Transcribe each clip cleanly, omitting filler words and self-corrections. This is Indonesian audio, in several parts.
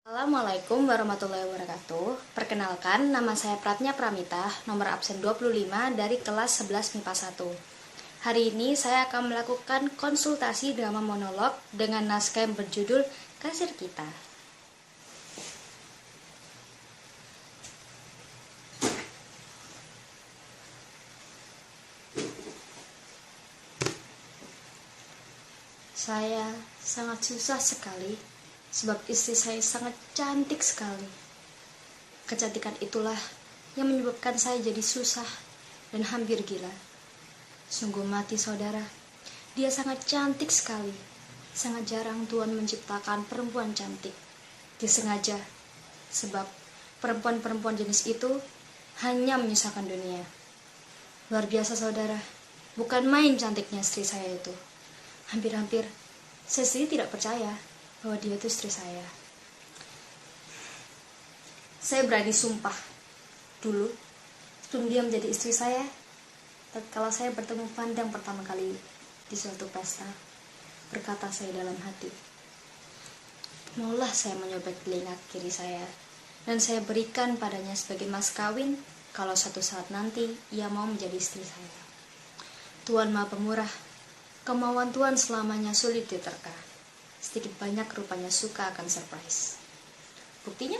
Assalamualaikum warahmatullahi wabarakatuh. Perkenalkan, nama saya Pratnya Pramita, nomor absen 25 dari kelas 11 MIPA 1. Hari ini saya akan melakukan konsultasi drama monolog dengan naskah yang berjudul Kasir Kita. Saya sangat susah sekali sebab istri saya sangat cantik sekali. Kecantikan itulah yang menyebabkan saya jadi susah dan hampir gila. Sungguh mati saudara, dia sangat cantik sekali. Sangat jarang Tuhan menciptakan perempuan cantik. Disengaja, sebab perempuan-perempuan jenis itu hanya menyusahkan dunia. Luar biasa saudara, bukan main cantiknya istri saya itu. Hampir-hampir saya sendiri tidak percaya bahwa dia itu istri saya. Saya berani sumpah, dulu sebelum dia menjadi istri saya, tatkala saya bertemu pandang pertama kali di suatu pesta, berkata saya dalam hati, maulah saya menyobek telinga kiri saya, dan saya berikan padanya sebagai mas kawin kalau suatu saat nanti ia mau menjadi istri saya. Tuhan Maha Pemurah, kemauan Tuhan selamanya sulit diterka. Sedikit banyak rupanya suka akan surprise. Buktinya,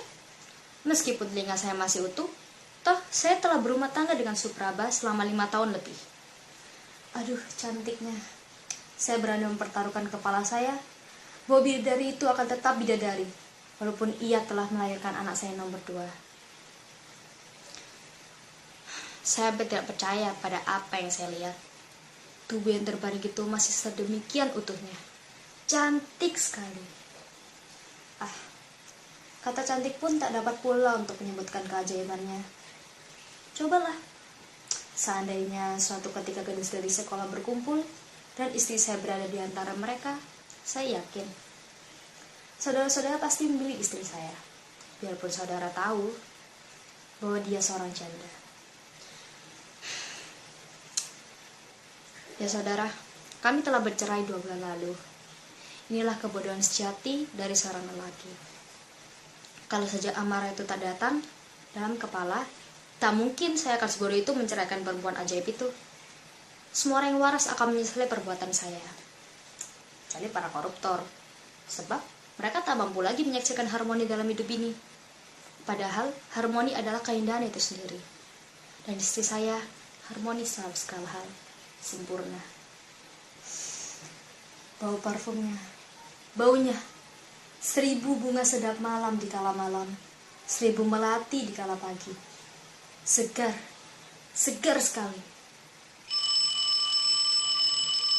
meskipun telinga saya masih utuh, toh saya telah berumah tangga dengan Supraba selama 5 tahun lebih. Aduh, cantiknya. Saya berani mempertaruhkan kepala saya bahwa bidadari itu akan tetap bidadari, walaupun ia telah melahirkan anak saya nomor 2. Saya tidak percaya pada apa yang saya lihat. Tubuh yang terbaring itu masih sedemikian utuhnya. Cantik sekali. Kata cantik pun tak dapat pula untuk menyebutkan keajaibannya. Cobalah, seandainya suatu ketika gadis dari sekolah berkumpul dan istri saya berada di antara mereka, saya yakin saudara-saudara pasti memilih istri saya, biarpun saudara tahu bahwa dia seorang janda. Ya saudara, kami telah bercerai 2 bulan lalu. Inilah kebodohan sejati dari seorang lelaki. Kalau saja amarah itu tak datang dalam kepala, tak mungkin saya akan sebodoh itu menceraikan perempuan ajaib itu. Semua orang yang waras akan menyesali perbuatan saya, kecuali para koruptor, sebab mereka tak mampu lagi menyaksikan harmoni dalam hidup ini. Padahal harmoni adalah keindahan itu sendiri. Dan istri saya harmonis dalam segala hal, sempurna. Bau parfumnya, baunya 1000 bunga sedap malam di kala malam, 1000 melati di kala pagi. Segar sekali.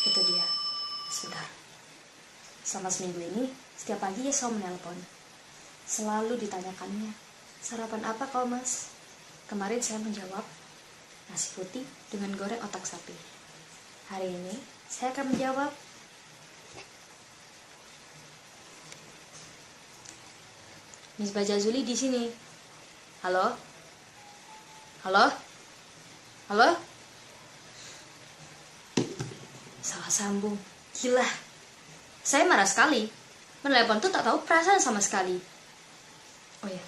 Itu dia, sudah. Selama seminggu ini, setiap pagi ia selalu menelpon. Selalu ditanyakannya, sarapan apa kau mas? Kemarin saya menjawab, nasi putih dengan goreng otak sapi. Hari ini, saya akan menjawab, Miss Bajazuli di sini. Halo? Halo? Halo? Salah sambung. Gila. Saya marah sekali. Menelepon tuh tak tahu perasaan sama sekali. Oh ya,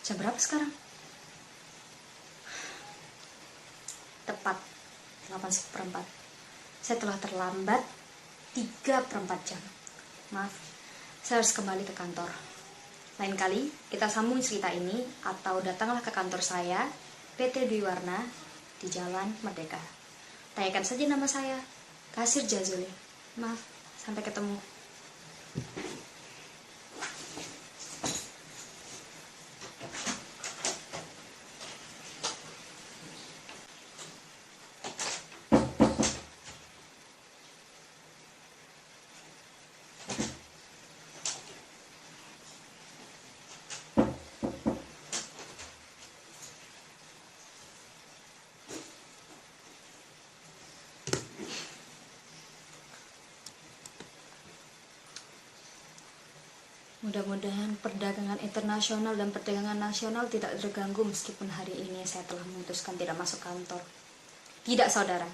jam berapa sekarang? Tepat 8:04. Saya telah terlambat 3/4 jam. Maaf, saya harus kembali ke kantor. Lain kali kita sambung cerita ini atau datanglah ke kantor saya, PT Dwi Warna, di Jalan Merdeka. Tanyakan saja nama saya, Kasir Jazuli. Maaf, sampai ketemu. Mudah-mudahan perdagangan internasional dan perdagangan nasional tidak terganggu meskipun hari ini saya telah memutuskan tidak masuk kantor. Tidak saudara.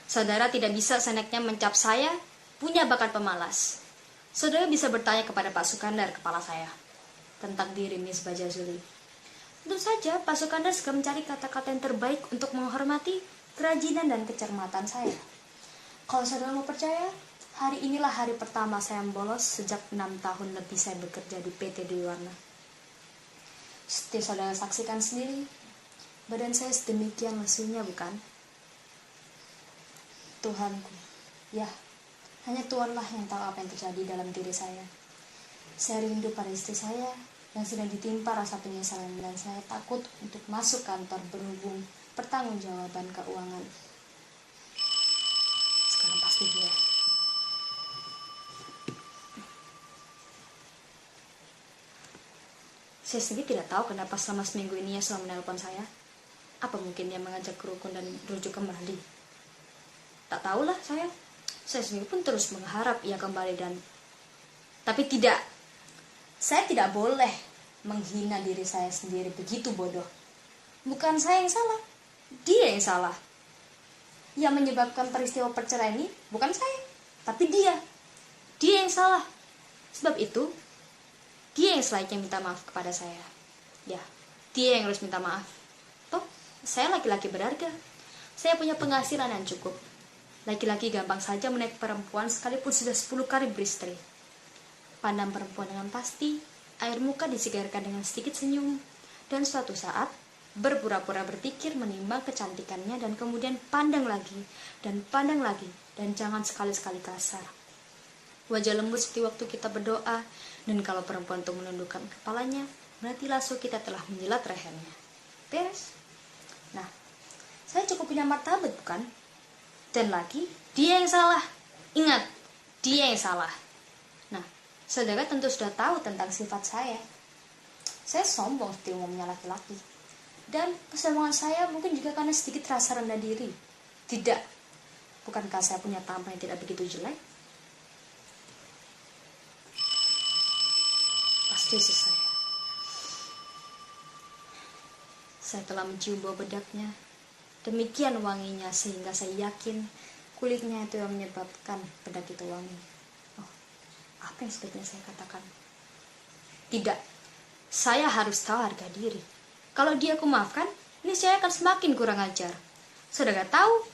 Saudara tidak bisa seneknya mencap saya punya bakat pemalas. Saudara bisa bertanya kepada Pak Sukandar, kepala saya. tentang diri Miss Bajazuli. Tentu saja pasukan dan segera mencari kata-kata yang terbaik untuk menghormati kerajinan dan kecermatan saya. Kalau saudara mau percaya, hari inilah hari pertama saya bolos sejak 6 tahun lebih saya bekerja di PT Dwi Warna. Seperti saudara saksikan sendiri, badan saya sedemikian lesunya, bukan? Tuhanku, ya, hanya Tuhanlah yang tahu apa yang terjadi dalam diri saya. Saya rindu pada istri saya yang sedang ditimpa rasa penyesalan, dan saya takut untuk masuk kantor berhubung pertanggungjawaban keuangan. Sekarang pasti dia. Saya sendiri tidak tahu kenapa selama seminggu ini ia selalu menelpon saya. Apa mungkin dia mengajak rukun dan rujuk kembali? Tak tahulah saya. Saya sendiri pun terus mengharap ia kembali dan... Tapi tidak. Saya tidak boleh menghina diri saya sendiri begitu bodoh. Bukan saya yang salah. Dia yang salah. Yang menyebabkan peristiwa perceraian ini bukan saya, tapi dia. Dia yang salah. Sebab itu, dia yang selayaknya minta maaf kepada saya. Ya, dia yang harus minta maaf. Toh, saya laki-laki berharga. Saya punya penghasilan yang cukup. Laki-laki gampang saja menaik perempuan sekalipun sudah 10 kali beristri. Pandang perempuan dengan pasti, air muka disigarkan dengan sedikit senyum. Dan suatu saat, berpura-pura berpikir menimbang kecantikannya dan kemudian pandang lagi, dan jangan sekali-sekali kasar. Wajah lembut seperti waktu kita berdoa, dan kalau perempuan itu menundukkan kepalanya, berarti langsung kita telah menjilat lehernya. Beres. Nah, saya cukup punya martabat, bukan? Dan lagi, dia yang salah. Ingat, dia yang salah. Nah, saudara tentu sudah tahu tentang sifat saya. Saya sombong seperti umumnya laki-laki. Dan kesombongan saya mungkin juga karena sedikit rasa rendah diri. Tidak. Bukankah saya punya tampang yang tidak begitu jelek? Pasti sih saya. Saya telah mencium bau bedaknya. Demikian wanginya sehingga saya yakin kulitnya itu yang menyebabkan bedak itu wangi. Oh, apa yang sebaiknya saya katakan? Tidak. Saya harus tahu harga diri. Kalau dia aku maafkan, ini saya akan semakin kurang ajar. Saudara tahu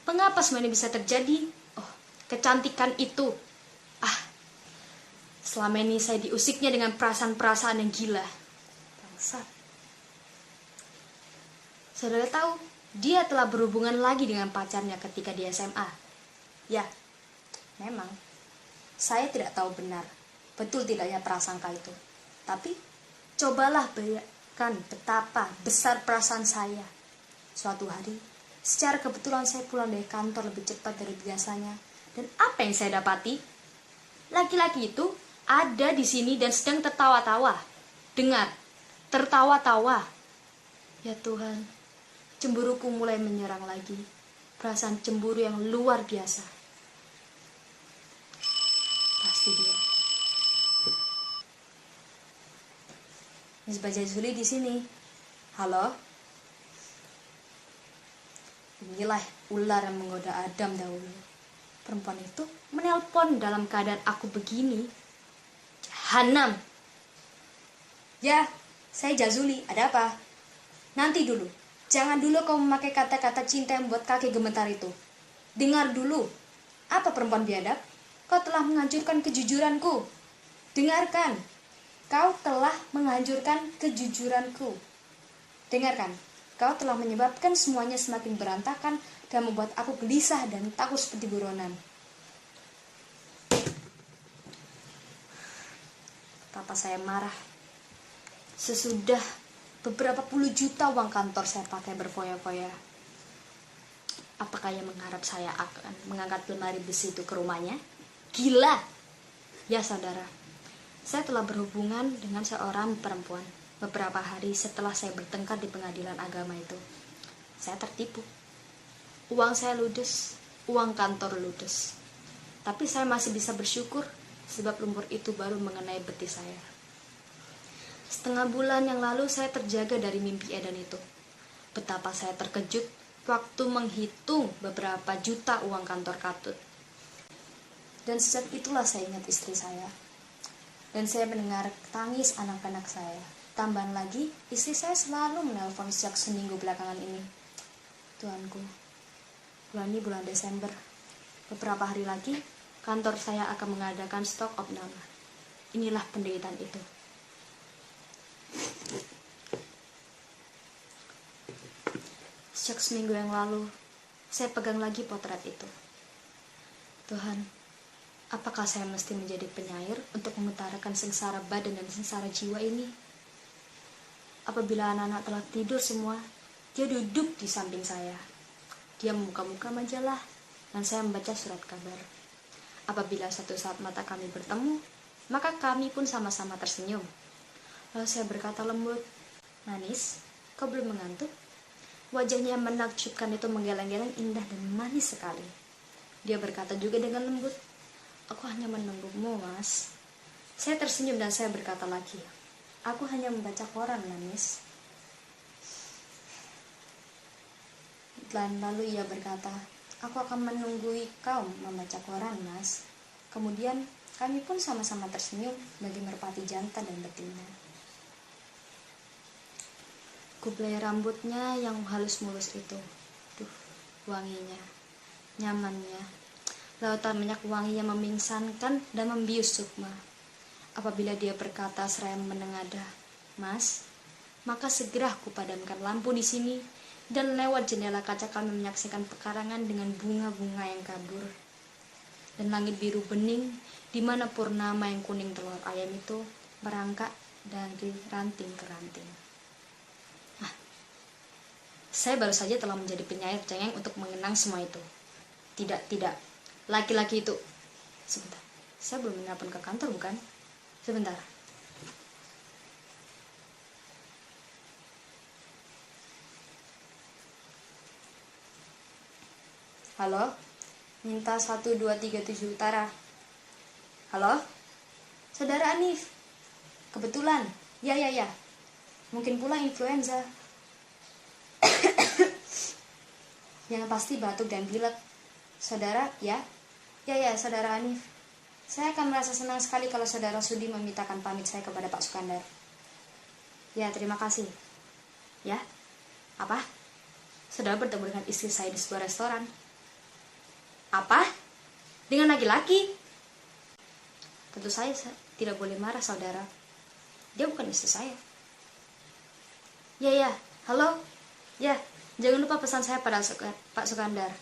mengapa semua ini bisa terjadi? Oh, kecantikan itu. Selama ini saya diusiknya dengan perasaan-perasaan yang gila. Bangsat. Saudara tahu, dia telah berhubungan lagi dengan pacarnya ketika di SMA. Ya, memang. Saya tidak tahu benar, betul tidaknya prasangka itu. Tapi, cobalah bayangkan betapa besar perasaan saya. Suatu hari, secara kebetulan saya pulang dari kantor lebih cepat dari biasanya. Dan apa yang saya dapati? Laki-laki itu ada di sini dan sedang tertawa-tawa. Dengar, tertawa-tawa. Ya Tuhan, cemburuku mulai menyerang lagi. Perasaan cemburu yang luar biasa. Pasti dia. Miss Bajazuli di sini. Halo? Inilah ular yang menggoda Adam dahulu. Perempuan itu menelpon dalam keadaan aku begini. Jahanam. Ya, saya Jazuli. Ada apa? Nanti dulu. Jangan dulu kau memakai kata-kata cinta yang membuat kaki gemetar itu. Dengar dulu. Apa perempuan biadab? Kau telah menghancurkan kejujuranku. Dengarkan. Kau telah menghancurkan kejujuranku. Dengarkan. Kau telah menyebabkan semuanya semakin berantakan dan membuat aku gelisah dan takut seperti buronan. Betapa saya marah. Sesudah beberapa puluh juta uang kantor saya pakai berfoya-foya. Apakah ia mengharap saya akan mengangkat lemari besi itu ke rumahnya? Gila! Ya saudara, saya telah berhubungan dengan seorang perempuan beberapa hari setelah saya bertengkar di pengadilan agama itu. Saya tertipu. Uang saya ludes, uang kantor ludes. Tapi saya masih bisa bersyukur sebab lumpur itu baru mengenai betis saya. Setengah bulan yang lalu saya terjaga dari mimpi edan itu. Betapa saya terkejut waktu menghitung beberapa juta uang kantor katut. Dan sejak itulah saya ingat istri saya. dan saya mendengar tangis anak-anak saya. Tambahan lagi, istri saya selalu menelpon sejak seminggu belakangan ini. Tuanku, bulan ini bulan Desember. Beberapa hari lagi, kantor saya akan mengadakan stok opname. Inilah penderitaan itu. Sejak seminggu yang lalu, saya pegang lagi potret itu. Tuhan, apakah saya mesti menjadi penyair untuk mengutarakan sengsara badan dan sengsara jiwa ini? Apabila anak-anak telah tidur semua, dia duduk di samping saya. Dia membuka-buka majalah, dan saya membaca surat kabar. Apabila suatu saat mata kami bertemu, maka kami pun sama-sama tersenyum. Lalu saya berkata lembut, "Manis, kau belum mengantuk?" Wajahnya yang menakjubkan itu menggeleng-geleng indah dan manis sekali. Dia berkata juga dengan lembut, "Aku hanya menunggumu, Mas." Saya tersenyum dan saya berkata lagi, "Aku hanya membaca koran, Manis." Dan lalu ia berkata, "Aku akan menunggui kau membaca koran, Mas." Kemudian kami pun sama-sama tersenyum bagi merpati jantan dan betina. Kubelai rambutnya yang halus mulus itu, wanginya, nyamannya. Lautan minyak wangi yang memingsankan dan membius sukma. Apabila dia berkata seraya menengadah, "Mas," maka segera kupadamkan lampu di sini, dan lewat jendela kaca kami menyaksikan pekarangan dengan bunga-bunga yang kabur. Dan langit biru bening, di mana purnama yang kuning telur ayam itu merangkak dari ranting ke ranting. Saya baru saja telah menjadi penyair cengeng untuk mengenang semua itu. Tidak. Laki-laki itu. Sebentar. Saya belum menelpon ke kantor, bukan? Sebentar. Halo? Minta 1237 Utara. Halo? Saudara Anif. Kebetulan. Ya. Mungkin pula influenza. Yang pasti batuk dan pilek. Saudara, ya? Ya, Saudara Anif. Saya akan merasa senang sekali kalau Saudara sudi memintakan pamit saya kepada Pak Sukandar. Ya, terima kasih. Ya? Apa? Saudara bertemu dengan istri saya di sebuah restoran. Apa? Dengan laki-laki? Tentu saya tidak boleh marah, Saudara. Dia bukan istri saya. Ya. Halo? Ya. Jangan lupa pesan saya pada Pak Sukandar.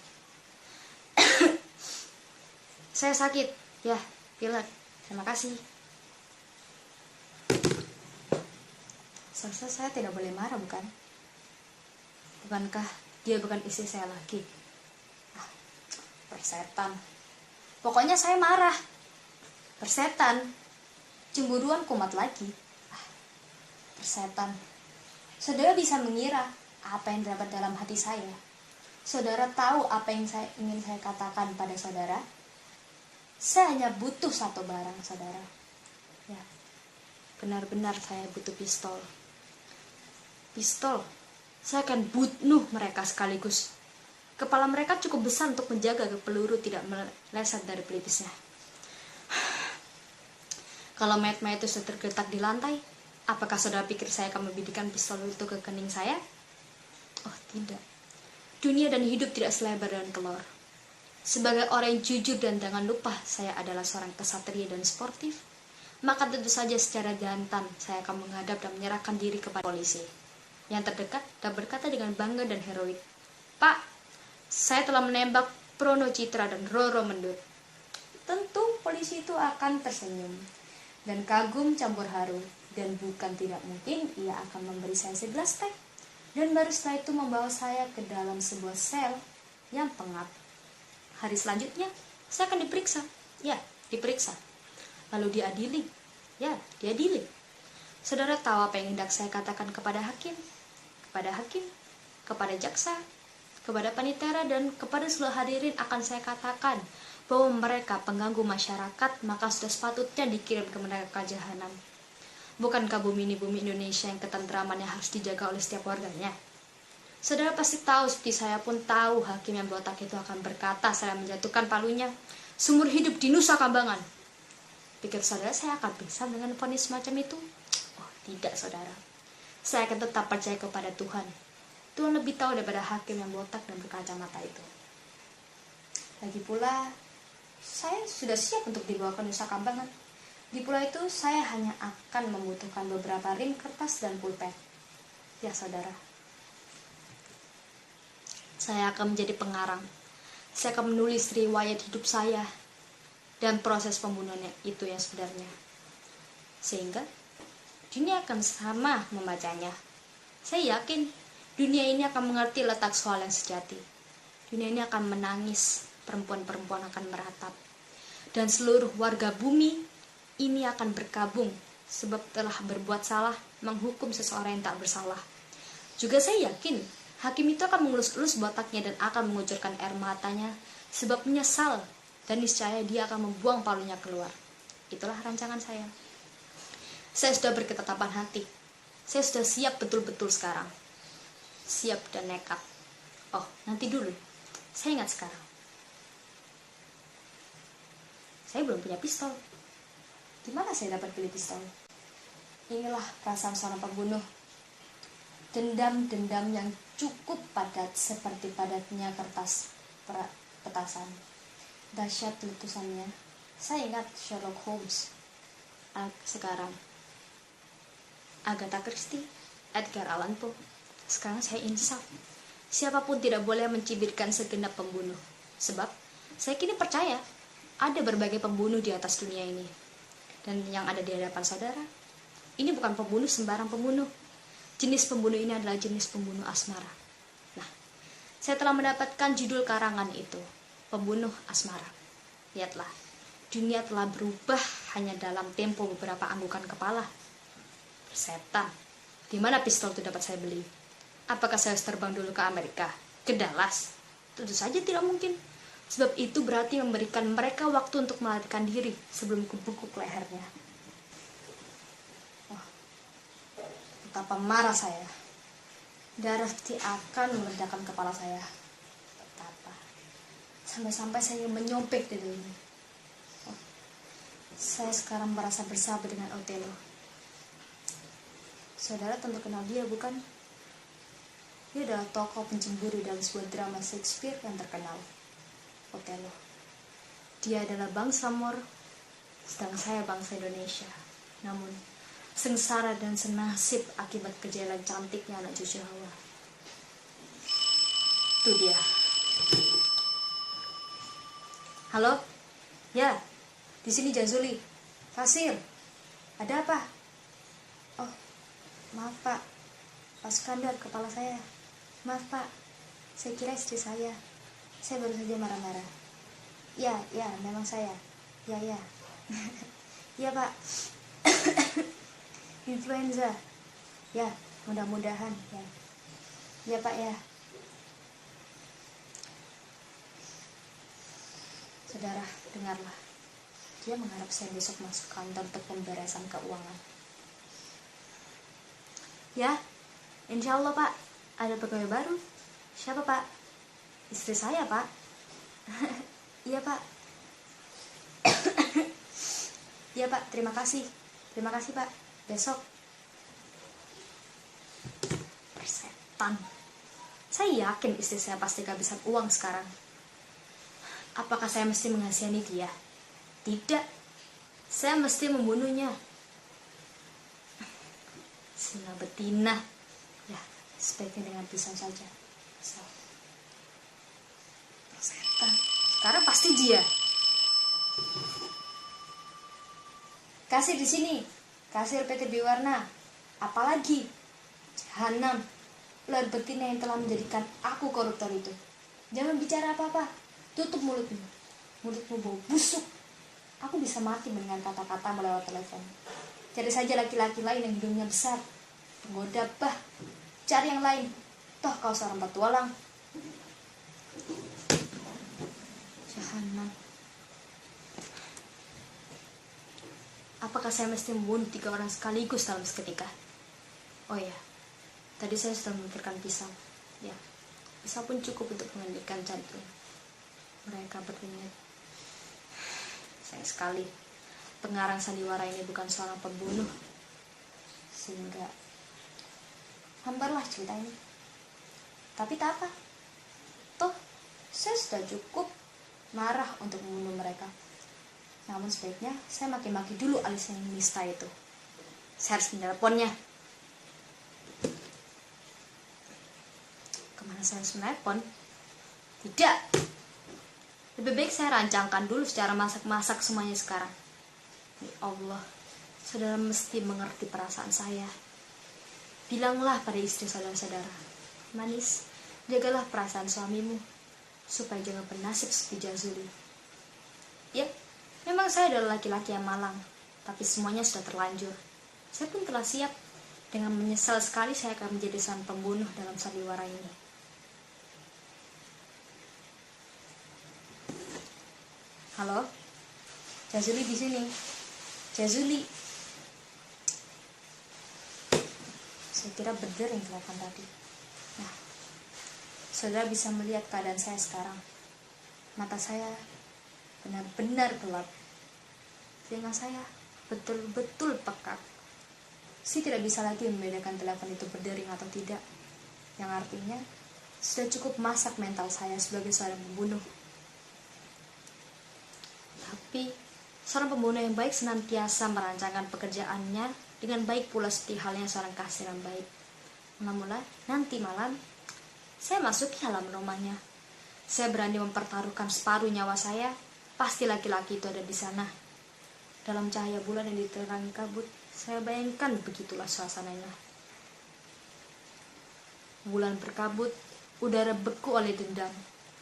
Saya sakit. Ya, pilek. Terima kasih. Seharusnya saya tidak boleh marah, bukan? Bukankah dia bukan istri saya lagi? Persetan. Pokoknya saya marah. Persetan. Cemburuan kumat lagi. Persetan. Saudara bisa mengira apa yang terdapat dalam hati saya. Saudara tahu apa yang ingin saya katakan pada saudara? Saya hanya butuh satu barang, saudara. Ya, benar-benar saya butuh pistol. Pistol. Saya akan bunuh mereka sekaligus. Kepala mereka cukup besar untuk menjaga peluru tidak meleset dari pelipisnya. Kalau mayat-mayat itu sudah tergeletak di lantai, apakah saudara pikir saya akan membidikkan pistol itu ke kening saya? Oh, tidak. Dunia dan hidup tidak selebar dan telur. Sebagai orang yang jujur dan jangan lupa saya adalah seorang kesatria dan sportif, maka tentu saja secara jantan saya akan menghadap dan menyerahkan diri kepada polisi yang terdekat dan berkata dengan bangga dan heroik, "Pak, saya telah menembak Prono Citra dan Roro Mendut." Tentu polisi itu akan tersenyum dan kagum campur haru, dan bukan tidak mungkin ia akan memberi saya segelas teh. Dan baru setelah itu membawa saya ke dalam sebuah sel yang pengap. Hari selanjutnya, saya akan diperiksa. Ya, diperiksa. Lalu diadili. Ya, diadili. Saudara tahu apa yang hendak saya katakan kepada hakim? Kepada jaksa, kepada panitera, dan kepada seluruh hadirin akan saya katakan bahwa mereka pengganggu masyarakat, maka sudah sepatutnya dikirim ke neraka jahanam. Bukankah bumi ini bumi Indonesia yang ketentramannya harus dijaga oleh setiap warganya? Saudara pasti tahu, seperti saya pun tahu, hakim yang botak itu akan berkata setelah menjatuhkan palunya, "Seumur hidup di Nusa Kambangan." Pikir saudara saya akan bisa dengan vonis semacam itu? Oh, tidak saudara. Saya akan tetap percaya kepada Tuhan. Tuhan lebih tahu daripada hakim yang botak dan berkacamata itu. Lagi pula, saya sudah siap untuk dibawa ke Nusa Kambangan. Di pulau itu saya hanya akan membutuhkan beberapa rim kertas dan pulpen. Ya saudara, saya akan menjadi pengarang. Saya akan menulis riwayat hidup saya dan proses pembunuhannya itu yang sebenarnya. Sehingga dunia akan sama membacanya. Saya yakin dunia ini akan mengerti letak soal yang sejati. Dunia ini akan menangis, perempuan-perempuan akan meratap. Dan seluruh warga bumi ini akan berkabung sebab telah berbuat salah menghukum seseorang yang tak bersalah. Juga saya yakin hakim itu akan mengelus-elus botaknya dan akan mengucurkan air matanya sebab menyesal, dan niscaya dia akan membuang palunya keluar. Itulah rancangan saya. Saya sudah berketetapan hati. Saya sudah siap betul-betul sekarang. Siap dan nekat. Oh, nanti dulu. Saya ingat sekarang. Saya belum punya pistol. Di mana saya dapat beli pistol? Inilah perasaan seorang pembunuh. Dendam-dendam yang cukup padat seperti padatnya kertas petasan. Dahsyat letusannya. Saya ingat Sherlock Holmes. Sekarang Agatha Christie, Edgar Allan Poe. Sekarang saya insaf. Siapapun tidak boleh mencibirkan segenap pembunuh. Sebab saya kini percaya ada berbagai pembunuh di atas dunia ini. Dan yang ada di hadapan saudara, ini bukan pembunuh sembarang pembunuh. Jenis pembunuh ini adalah jenis pembunuh asmara. Nah, saya telah mendapatkan judul karangan itu, Pembunuh Asmara. Lihatlah, dunia telah berubah hanya dalam tempo beberapa anggukan kepala. Setan, di mana pistol itu dapat saya beli? Apakah saya harus terbang dulu ke Amerika, ke Dallas? Tentu saja tidak mungkin. Sebab itu berarti memberikan mereka waktu untuk melarikan diri sebelum kubekuk lehernya. Oh, betapa marah saya. Darah pasti akan meledakkan kepala saya. Betapa. Sampai-sampai saya menyobek dari ini. Oh, saya sekarang merasa bersahabat dengan Othello. Saudara tentu kenal dia, bukan? Dia adalah tokoh pencemburu dalam sebuah drama Shakespeare yang terkenal, Othello. Dia adalah bangsa Moor, sedang saya bangsa Indonesia. Namun, sengsara dan senasib akibat kejahatan cantiknya anak cucu Hawa. Itu dia. Halo? Ya, di sini Jazuli. Fasir, ada apa? Oh, maaf Pak. Pak Skandar, kepala saya. Maaf Pak, saya kira istri saya. Saya baru saja marah-marah. Ya, memang saya. Ya. Ya Pak. Influenza. Ya, mudah-mudahan ya. Ya Pak ya. Saudara, dengarlah. Dia mengharap saya besok masuk kantor untuk pemberesan keuangan. Ya, insya Allah Pak. Ada pegawai baru. Siapa Pak? Istri saya Pak. Iya Pak. Iya Pak, terima kasih. Terima kasih Pak. Besok. Persetan. Saya yakin istri saya pasti kehabisan uang sekarang. Apakah saya mesti mengasihani dia? Tidak. Saya mesti membunuhnya. Sina betina. Ya, sebaiknya dengan pisau saja. Pisau. Persetan. Sekarang pasti dia. Kasir di sini. Kasir PT Biwarna. Apalagi? Jahanam. Ular betina yang telah menjadikan aku koruptor itu. Jangan bicara apa-apa. Tutup mulutmu. Mulutmu bau busuk. Aku bisa mati mendengar kata-kata melewat telepon. Cari saja laki-laki lain yang hidungnya besar. Penggoda bah. Cari yang lain. Toh kau seorang petualang. Jahanam. Apakah saya mesti membunuh 3 orang sekaligus dalam seketika? Oh ya, tadi saya sudah memikirkan pisau. Ya, pisau pun cukup untuk menghentikan jantung mereka berdenyut. Sayang sekali, pengarang sandiwara ini bukan seorang pembunuh, sehingga hambarlah cerita ini. Tapi tak apa, toh saya sudah cukup marah untuk membunuh mereka. Namun sebaiknya saya maki-maki dulu alis yang nista itu. Saya harus menelponnya. Kemana saya harus menelpon? Tidak. Lebih baik saya rancangkan dulu secara masak-masak semuanya sekarang. Ya Allah, saudara mesti mengerti perasaan saya. Bilanglah pada istri saudara-saudara, manis, jagalah perasaan suamimu, supaya jangan bernasib seperti Jazuli. Ya, memang saya adalah laki-laki yang malang, tapi semuanya sudah terlanjur. Saya pun telah siap. Dengan menyesal sekali saya akan menjadi sang pembunuh dalam sandiwara ini. Halo, Jazuli di sini. Jazuli. Saya kira berdering telepon tadi. Nah, saudara bisa melihat keadaan saya sekarang. Mata saya benar-benar gelap. Telinga saya betul-betul pekak. Saya tidak bisa lagi membedakan telepon itu berdering atau tidak. Yang artinya sudah cukup masak mental saya sebagai seorang pembunuh. Tapi seorang pembunuh yang baik senantiasa merancangkan pekerjaannya dengan baik pula seperti halnya seorang kasir yang baik. Mula-mula nanti malam saya masuki halaman rumahnya. Saya berani mempertaruhkan separuh nyawa saya. Pasti laki-laki itu ada di sana. Dalam cahaya bulan yang diterangi kabut, saya bayangkan begitulah suasananya. Bulan berkabut, udara beku oleh dendam,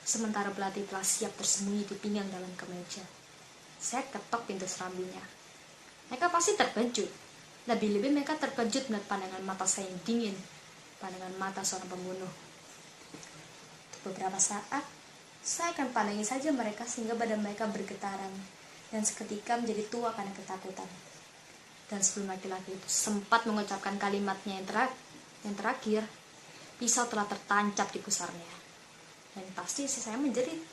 sementara belati telah siap tersembunyi di pinggang dalam kemeja. Saya ketok pintu serambinya. Mereka pasti terkejut. Lebih-lebih mereka terkejut melihat pandangan mata saya yang dingin, pandangan mata seorang pembunuh. Untuk beberapa saat, saya akan pandangi saja mereka sehingga badan mereka bergetaran dan seketika menjadi tua karena ketakutan. Dan sebelum laki-laki itu sempat mengucapkan kalimatnya yang terakhir, pisau telah tertancap di pusarnya. Dan pasti saya menjerit.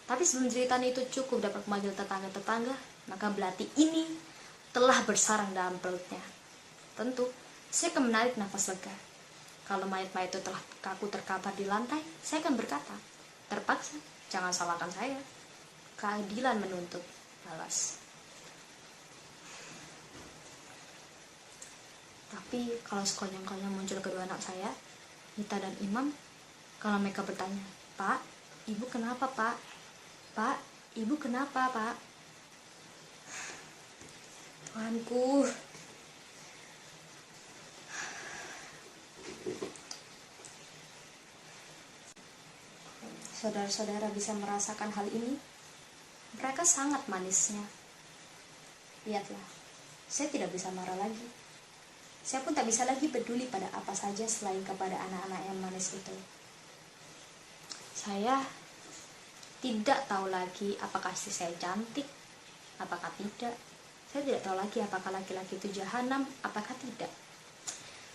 Tapi sebelum jeritan itu cukup dapat memanggil tetangga-tetangga, maka belati ini telah bersarang dalam perutnya. Tentu, saya akan menarik nafas lega. Kalau mayat-mayat itu telah kaku terkapar di lantai, saya akan berkata, terpaksa, jangan salahkan saya. Keadilan menuntut, balas. Tapi kalau sekonyong-konyong muncul kedua anak saya, Nita dan Imam, kalau mereka bertanya, Pak, Ibu kenapa Pak? Pak, Ibu kenapa Pak? Tuhanku. Saudara-saudara bisa merasakan hal ini? Mereka sangat manisnya. Lihatlah, saya tidak bisa marah lagi. Saya pun tak bisa lagi peduli pada apa saja selain kepada anak-anak yang manis itu. Saya tidak tahu lagi apakah istri saya cantik, apakah tidak. Saya tidak tahu lagi apakah laki-laki itu jahanam, apakah tidak.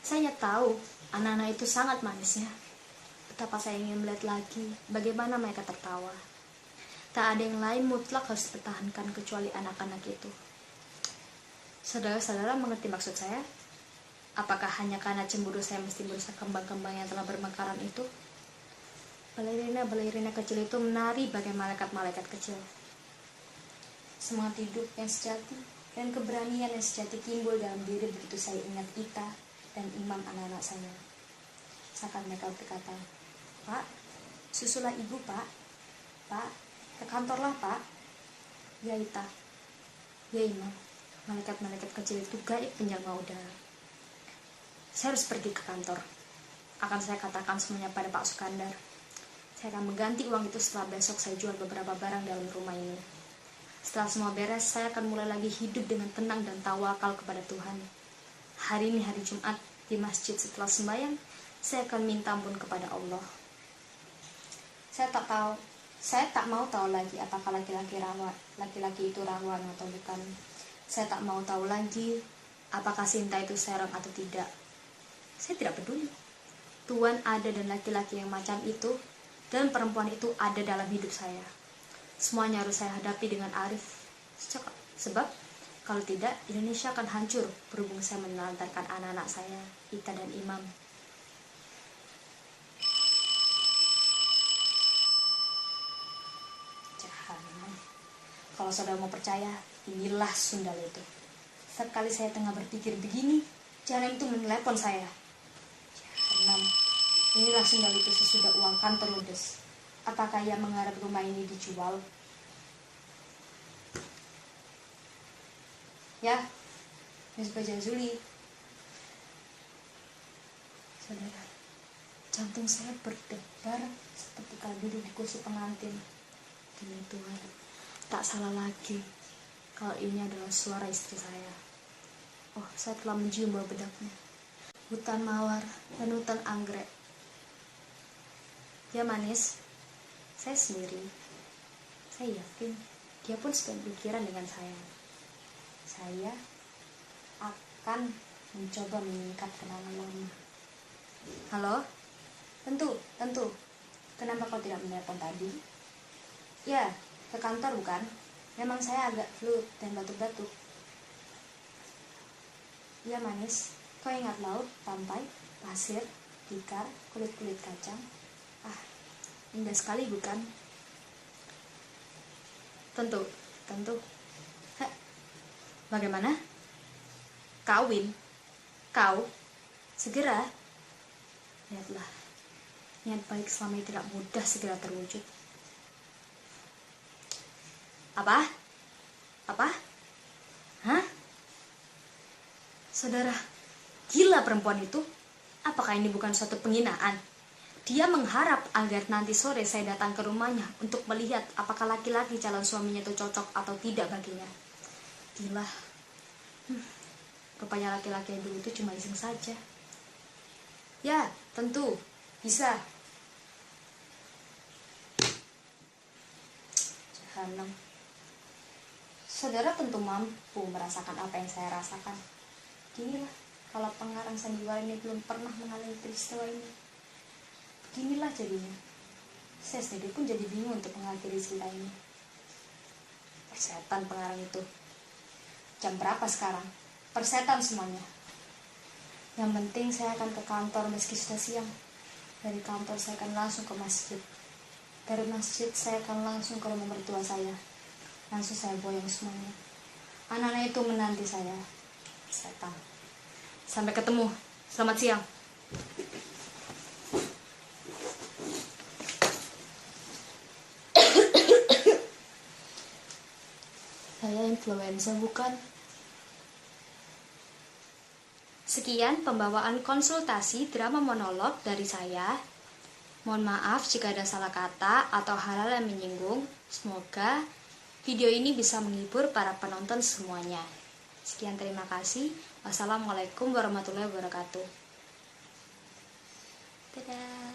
Saya hanya tahu anak-anak itu sangat manisnya. Betapa saya ingin melihat lagi bagaimana mereka tertawa. Tak ada yang lain mutlak harus dipertahankan kecuali anak-anak itu. Saudara-saudara mengerti maksud saya? Apakah hanya karena cemburu saya mesti merusak kembang-kembang yang telah bermekaran itu? Balerina-balerina kecil itu menari bagai malaikat-malaikat kecil. Semangat hidup yang sejati dan keberanian yang sejati timbul dalam diri begitu saya ingat Ita dan Imam anak-anak saya. Seakan mereka berkata, Pak, susulah Ibu Pak. Pak, ke kantorlah Pak. Ya Ita, ya Imam. Malaikat-malaikat kecil itu gaib penjelma udara. Saya harus pergi ke kantor. Akan saya katakan semuanya pada Pak Sukandar. Saya akan mengganti uang itu setelah besok saya jual beberapa barang dalam rumah ini. Setelah semua beres, saya akan mulai lagi hidup dengan tenang dan tawakal kepada Tuhan. Hari ini hari Jumat, di masjid setelah sembahyang, saya akan minta ampun kepada Allah. Saya tak mau tahu lagi apakah laki-laki itu rawan atau bukan. Saya tak mau tahu lagi apakah Sinta itu serem atau tidak. Saya tidak peduli. Tuhan ada dan laki-laki yang macam itu dan perempuan itu ada dalam hidup saya. Semuanya harus saya hadapi dengan arif. Sebab Kalau tidak, Indonesia akan hancur berhubung saya menelantarkan anak-anak saya, Ika dan Imam. Jahanam. Kalau saudara mau percaya, inilah sundal itu. Setiap kali saya tengah berpikir begini, jahanam itu menelepon saya. Jahanam. Inilah sundal itu sesudah uang kantor ludes. Apakah ia mengharap rumah ini dijual? Ya, Misbah Jazuli. Saudara, jantung saya berdebar seperti kaldu di kursi pengantin. Demi Tuhan, tak salah lagi kalau ini adalah suara istri saya. Oh, saya telah mencium bau bedaknya. Hutan mawar dan hutan anggrek. Dia manis. Saya sendiri. Saya yakin dia pun sedang pikiran dengan saya. Saya akan mencoba meningkat kenangan lama. Halo? Tentu. Kenapa kau tidak menelpon tadi? Ya, ke kantor bukan? Memang saya agak flu dan batuk-batuk. Ya manis, kau ingat laut, pantai, pasir, tikar, kulit-kulit kacang? Ah, indah sekali bukan? Tentu. Bagaimana? Kawin? Kau? Segera? Lihatlah, niat baik selama ini tidak mudah segera terwujud. Apa? Hah? Saudara, gila perempuan itu? Apakah ini bukan suatu penghinaan? Dia mengharap agar nanti sore saya datang ke rumahnya untuk melihat apakah laki-laki calon suaminya itu cocok atau tidak baginya. Gila. Rupanya laki-laki yang dulu itu cuma iseng saja. Ya, tentu. Bisa. Jahanam. Saudara tentu mampu merasakan apa yang saya rasakan. Beginilah, kalau pengarang sandiwara ini belum pernah mengalami peristiwa ini. Beginilah jadinya. Saya sendiri pun jadi bingung untuk mengakhiri cerita ini. Persetan pengarang itu. Jam berapa sekarang? Persetan semuanya. Yang penting saya akan ke kantor meski sudah siang. Dari kantor saya akan langsung ke masjid. Dari masjid saya akan langsung ke rumah mertua saya. Langsung saya boyong semuanya. Anak-anak itu menanti saya. Persetan. Sampai ketemu. Selamat siang. Saya influenza bukan? Sekian pembawaan konsultasi drama monolog dari saya. Mohon maaf jika ada salah kata atau hal-hal yang menyinggung. Semoga video ini bisa menghibur para penonton semuanya. Sekian, terima kasih. Wassalamualaikum warahmatullahi wabarakatuh. Dadah.